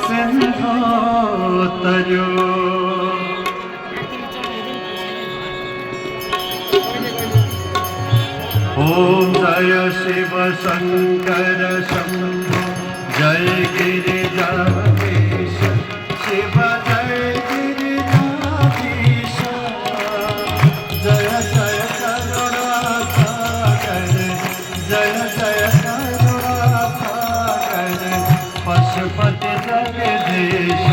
सिंधो तर्यो। Om Jai Shiv Shankar Shambho Jai गिरिजाधीश Shiv Jai गिरिजाधीश। Jai Jai Karunasagar Jai Jai Karunasagar Pashupati Jagdish.